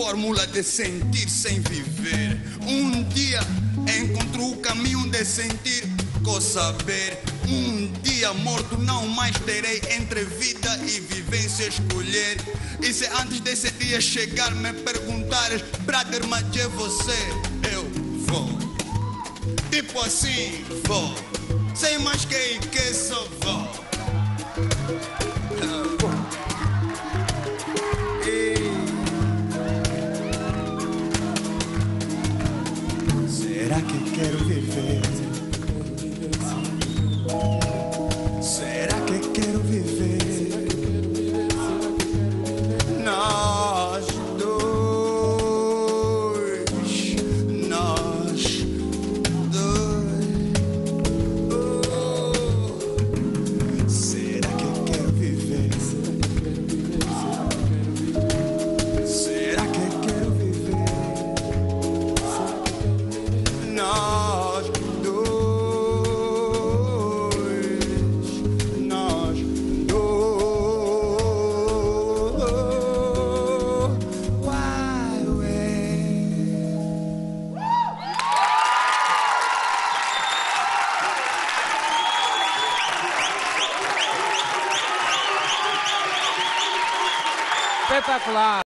fórmula de sentir sem viver. Um dia encontro o caminho de sentir com saber. Um dia morto não mais terei entre vida e vivência escolher. E se antes desse dia chegar me perguntares, brother, mas é você? Eu vou, tipo assim, vou, sem mais que só vou. Será que quero viver? Será que quero viver? Nós dois, nós dois. Será que quero viver? Será que quero viver? Nós dois, nós dois. Why Espetacular!